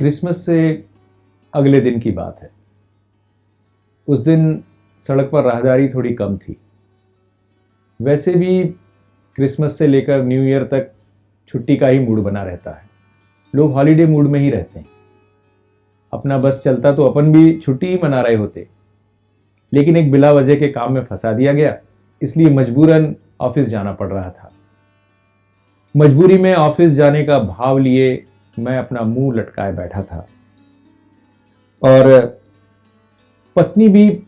Christmas से अगले दिन की बात है। उस दिन सड़क पर राहदारी थोड़ी कम थी। वैसे भी क्रिसमस से लेकर न्यू ईयर तक छुट्टी का ही मूड बना रहता है। लोग हॉलीडे मूड में ही रहते हैं। अपना बस चलता तो अपन भी छुट्टी ही मना रहे होते, लेकिन एक बिला वजह के काम में फंसा दिया गया, इसलिए मजबूरन ऑफिस जाना पड़ रहा था। मजबूरी में ऑफिस जाने का भाव लिए मैं अपना मुंह लटकाए बैठा था और पत्नी भी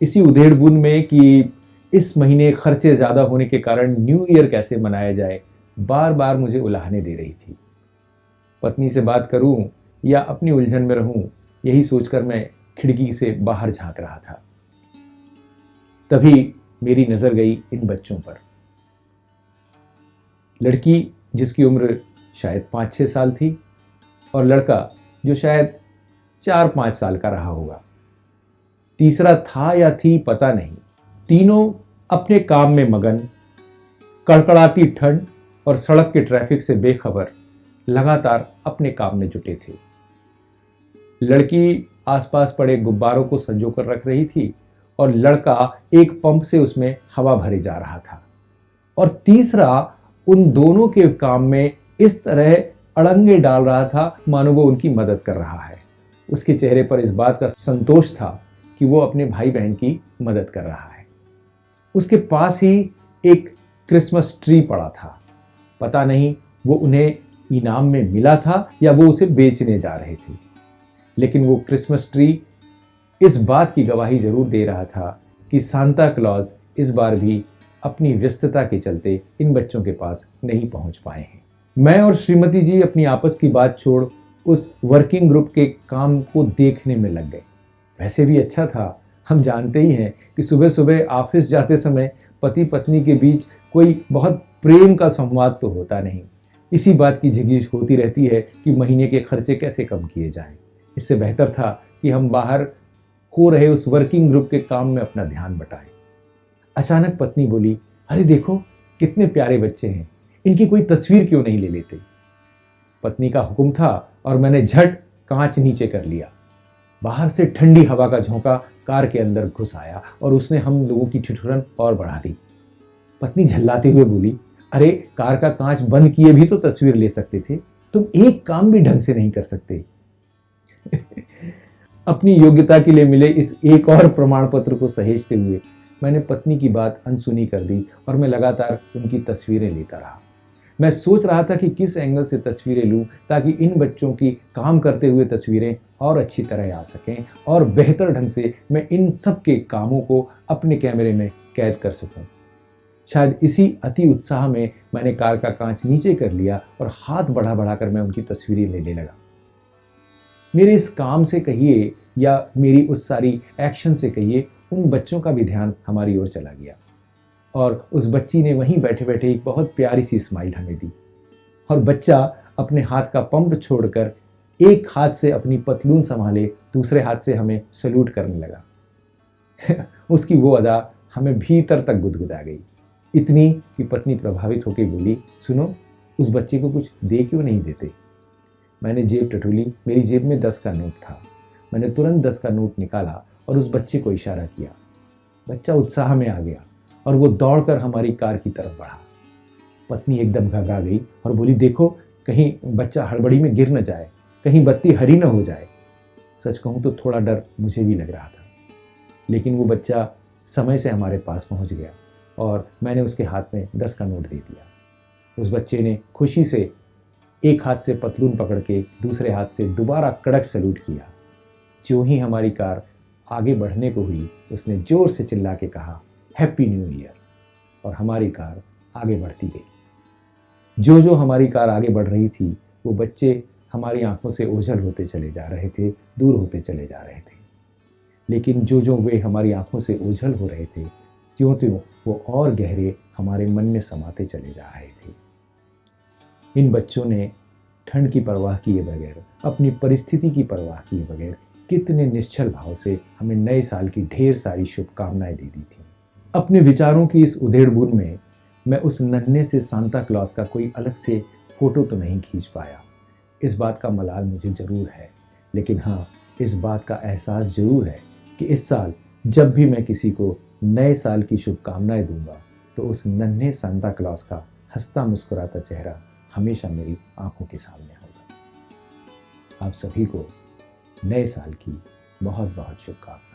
इसी उधेड़-बुन में कि इस महीने खर्चे ज्यादा होने के कारण न्यू ईयर कैसे मनाया जाए, बार बार मुझे उलाहने दे रही थी। पत्नी से बात करूं या अपनी उलझन में रहूं, यही सोचकर मैं खिड़की से बाहर झांक रहा था। तभी मेरी नजर गई इन बच्चों पर। लड़की जिसकी उम्र शायद 5-6 साल थी और लड़का जो शायद 4-5 साल का रहा होगा। तीसरा था या थी पता नहीं। तीनों अपने काम में मगन, कड़कड़ाती ठंड और सड़क के ट्रैफिक से बेखबर लगातार अपने काम में जुटे थे। लड़की आसपास पड़े गुब्बारों को संजोकर रख रही थी और लड़का एक पंप से उसमें हवा भरे जा रहा था। और तीसरा उन दोनों के काम में इस तरह अड़ंगे डाल रहा था मानो वो उनकी मदद कर रहा है। उसके चेहरे पर इस बात का संतोष था कि वो अपने भाई बहन की मदद कर रहा है। उसके पास ही एक क्रिसमस ट्री पड़ा था। पता नहीं वो उन्हें इनाम में मिला था या वो उसे बेचने जा रहे थे, लेकिन वो क्रिसमस ट्री इस बात की गवाही जरूर दे रहा था कि सांता क्लॉज इस बार भी अपनी व्यस्तता के चलते इन बच्चों के पास नहीं पहुंच पाए हैं। मैं और श्रीमती जी अपनी आपस की बात छोड़ उस वर्किंग ग्रुप के काम को देखने में लग गए। वैसे भी अच्छा था। हम जानते ही हैं कि सुबह सुबह ऑफिस जाते समय पति पत्नी के बीच कोई बहुत प्रेम का संवाद तो होता नहीं। इसी बात की झिकझिक होती रहती है कि महीने के खर्चे कैसे कम किए जाएं। इससे बेहतर था कि हम बाहर हो रहे उस वर्किंग ग्रुप के काम में अपना ध्यान बटाएं। अचानक पत्नी बोली, अरे देखो कितने प्यारे बच्चे हैं, इनकी कोई तस्वीर क्यों नहीं ले लेते। पत्नी का हुक्म था और मैंने झट कांच नीचे कर लिया। बाहर से ठंडी हवा का झोंका कार के अंदर घुस आया और उसने हम लोगों की ठिठुरन और बढ़ा दी। पत्नी झल्लाते हुए बोली, अरे कार का कांच बंद किए भी तो तस्वीर ले सकते थे, तुम एक काम भी ढंग से नहीं कर सकते। अपनी योग्यता के लिए मिले इस एक और प्रमाण पत्र को सहेजते हुए मैंने पत्नी की बात अनसुनी कर दी और मैं लगातार उनकी तस्वीरें लेता रहा। मैं सोच रहा था कि किस एंगल से तस्वीरें लूं ताकि इन बच्चों की काम करते हुए तस्वीरें और अच्छी तरह आ सकें और बेहतर ढंग से मैं इन सब के कामों को अपने कैमरे में कैद कर सकूं। शायद इसी अति उत्साह में मैंने कार का कांच नीचे कर लिया और हाथ बढ़ा बढ़ाकर मैं उनकी तस्वीरें लेने लगा। मेरे इस काम से कहिए या मेरी उस सारी एक्शन से कहिए, उन बच्चों का भी ध्यान हमारी ओर चला गया और उस बच्ची ने वहीं बैठे बैठे एक बहुत प्यारी सी स्माइल हमें दी और बच्चा अपने हाथ का पंप छोड़कर एक हाथ से अपनी पतलून संभाले दूसरे हाथ से हमें सल्यूट करने लगा। उसकी वो अदा हमें भीतर तक गुदगुदा गई, इतनी कि पत्नी प्रभावित होकर बोली, सुनो उस बच्चे को कुछ दे क्यों नहीं देते। मैंने जेब टटोली। मेरी जेब में 10 का नोट था। मैंने तुरंत 10 का नोट निकाला और उस बच्चे को इशारा किया। बच्चा उत्साह में आ गया और वो दौड़कर हमारी कार की तरफ बढ़ा। पत्नी एकदम घबरा गई और बोली, देखो कहीं बच्चा हड़बड़ी में गिर न जाए, कहीं बत्ती हरी न हो जाए। सच कहूं तो थोड़ा डर मुझे भी लग रहा था, लेकिन वो बच्चा समय से हमारे पास पहुंच गया और मैंने उसके हाथ में 10 का नोट दे दिया। उस बच्चे ने खुशी से एक हाथ से पतलून पकड़ के दूसरे हाथ से दोबारा कड़क सैल्यूट किया। जो ही हमारी कार आगे बढ़ने को हुई, उसने जोर से चिल्ला के कहा, हैप्पी न्यू ईयर, और हमारी कार आगे बढ़ती गई। जो जो हमारी कार आगे बढ़ रही थी, वो बच्चे हमारी आंखों से ओझल होते चले जा रहे थे, दूर होते चले जा रहे थे। लेकिन जो जो वे हमारी आंखों से ओझल हो रहे थे, त्यों त्यों वो और गहरे हमारे मन में समाते चले जा रहे थे। इन बच्चों ने ठंड की परवाह किए बगैर, अपनी परिस्थिति की परवाह किए बगैर कितने निश्चल भाव से हमें नए साल की ढेर सारी शुभकामनाएं दे दी थी। अपने विचारों की इस उधेड़-बुन में मैं उस नन्हे से सांता क्लॉज का कोई अलग से फोटो तो नहीं खींच पाया। इस बात का मलाल मुझे ज़रूर है, लेकिन हाँ, इस बात का एहसास ज़रूर है कि इस साल जब भी मैं किसी को नए साल की शुभकामनाएं दूंगा, तो उस नन्हे सांता क्लॉस का हंसता मुस्कुराता चेहरा हमेशा मेरी आंखों के सामने होगा। आप सभी को नए साल की बहुत बहुत शुभकामनाएं।